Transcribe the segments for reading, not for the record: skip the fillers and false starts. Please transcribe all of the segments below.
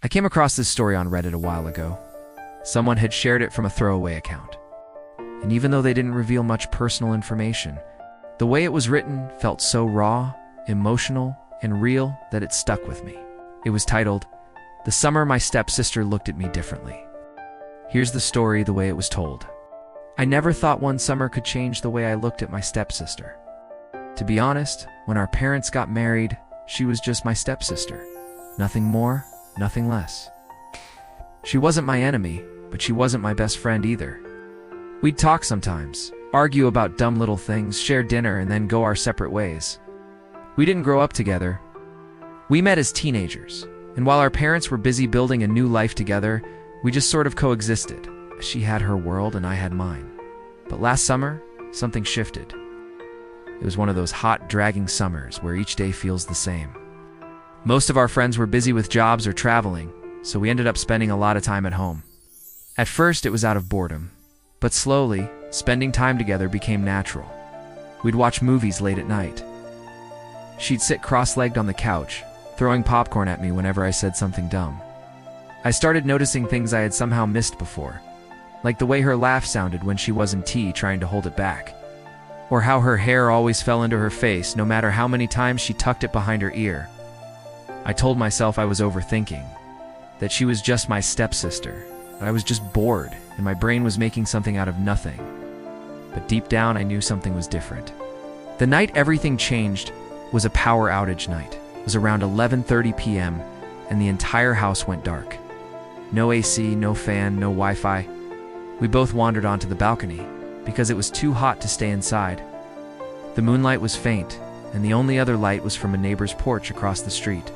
I came across this story on Reddit a while ago. Someone had shared it from a throwaway account. And even though they didn't reveal much personal information, the way it was written felt so raw, emotional, and real that it stuck with me. It was titled, "The Summer My Stepsister Looked at Me Differently." Here's the story the way it was told. I never thought one summer could change the way I looked at my stepsister. To be honest, when our parents got married, she was just my stepsister. Nothing more, nothing less. She wasn't my enemy, but she wasn't my best friend either. We'd talk sometimes, argue about dumb little things, share dinner, and then go our separate ways. We didn't grow up together. We met as teenagers, and while our parents were busy building a new life together, we just sort of coexisted. She had her world and I had mine. But last summer, something shifted. It was one of those hot, dragging summers where each day feels the same. Most of our friends were busy with jobs or traveling, so we ended up spending a lot of time at home. At first, it was out of boredom, but slowly, spending time together became natural. We'd watch movies late at night. She'd sit cross-legged on the couch, throwing popcorn at me whenever I said something dumb. I started noticing things I had somehow missed before, like the way her laugh sounded when she was in tea trying to hold it back, or how her hair always fell into her face no matter how many times she tucked it behind her ear. I told myself I was overthinking, that she was just my stepsister, that I was just bored and my brain was making something out of nothing. But deep down I knew something was different. The night everything changed was a power outage night. It was around 11:30 p.m. and the entire house went dark. No AC, no fan, no Wi-Fi. We both wandered onto the balcony because it was too hot to stay inside. The moonlight was faint, and the only other light was from a neighbor's porch across the street.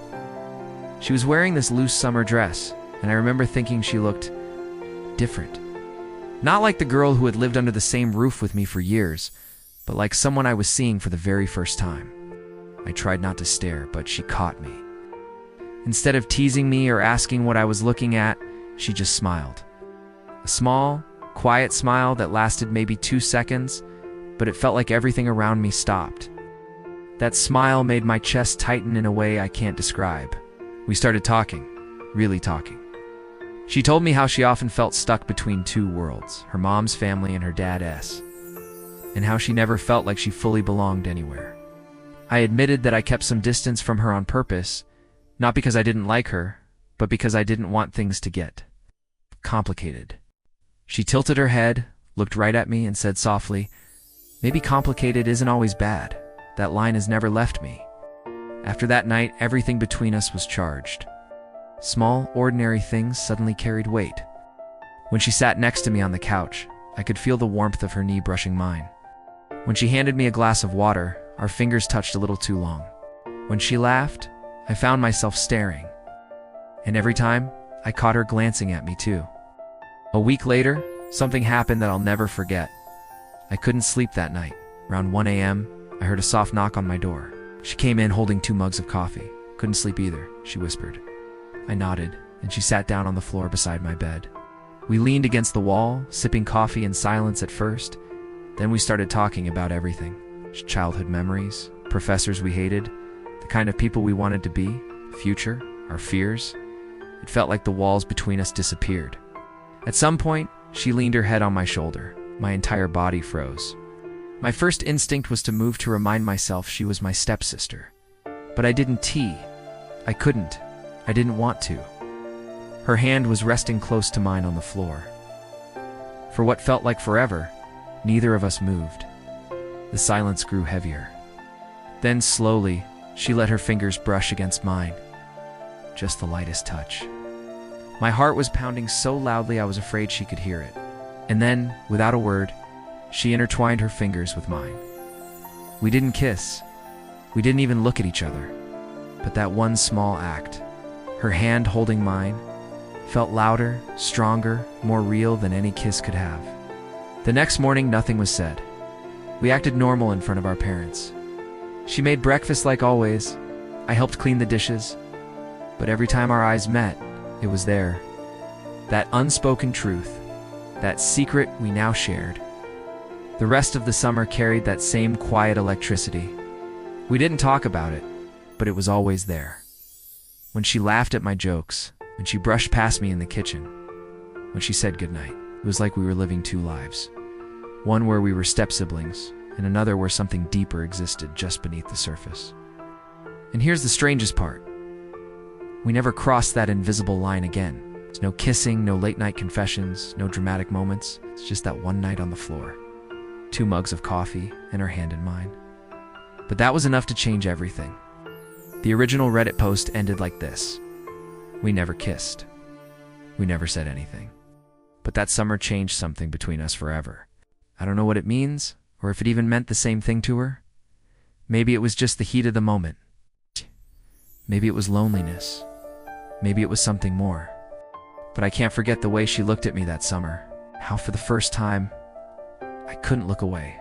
She was wearing this loose summer dress, and I remember thinking she looked different. Not like the girl who had lived under the same roof with me for years, but like someone I was seeing for the very first time. I tried not to stare, but she caught me. Instead of teasing me or asking what I was looking at, she just smiled. A small, quiet smile that lasted maybe 2 seconds, but it felt like everything around me stopped. That smile made my chest tighten in a way I can't describe. We started talking, really talking. She told me how she often felt stuck between two worlds, her mom's family and her dad's, and how she never felt like she fully belonged anywhere. I admitted that I kept some distance from her on purpose, not because I didn't like her, but because I didn't want things to get complicated. She tilted her head, looked right at me, and said softly, "Maybe complicated isn't always bad. That line has never left me." After that night, everything between us was charged. Small, ordinary things suddenly carried weight. When she sat next to me on the couch, I could feel the warmth of her knee brushing mine. When she handed me a glass of water, our fingers touched a little too long. When she laughed, I found myself staring. And every time, I caught her glancing at me too. A week later, something happened that I'll never forget. I couldn't sleep that night. Around 1 a.m., I heard a soft knock on my door. She came in holding 2 mugs of coffee. "Couldn't sleep either," she whispered. I nodded, and she sat down on the floor beside my bed. We leaned against the wall, sipping coffee in silence at first. Then we started talking about everything. Childhood memories, professors we hated, the kind of people we wanted to be, future, our fears. It felt like the walls between us disappeared. At some point, she leaned her head on my shoulder. My entire body froze. My first instinct was to move to remind myself she was my stepsister. But I didn't. I couldn't. I didn't want to. Her hand was resting close to mine on the floor. For what felt like forever, neither of us moved. The silence grew heavier. Then slowly, she let her fingers brush against mine. Just the lightest touch. My heart was pounding so loudly I was afraid she could hear it. And then, without a word, she intertwined her fingers with mine. We didn't kiss. We didn't even look at each other. But that one small act, her hand holding mine, felt louder, stronger, more real than any kiss could have. The next morning, nothing was said. We acted normal in front of our parents. She made breakfast like always. I helped clean the dishes. But every time our eyes met, it was there. That unspoken truth, that secret we now shared. The rest of the summer carried that same quiet electricity. We didn't talk about it, but it was always there. When she laughed at my jokes, when she brushed past me in the kitchen, when she said goodnight. It was like we were living two lives. One where we were step-siblings, and another where something deeper existed just beneath the surface. And here's the strangest part. We never crossed that invisible line again. There's no kissing, no late-night confessions, no dramatic moments. It's just that one night on the floor. 2 mugs of coffee, and her hand in mine. But that was enough to change everything. The original Reddit post ended like this. We never kissed. We never said anything. But that summer changed something between us forever. I don't know what it means, or if it even meant the same thing to her. Maybe it was just the heat of the moment. Maybe it was loneliness. Maybe it was something more. But I can't forget the way she looked at me that summer. How for the first time, I couldn't look away.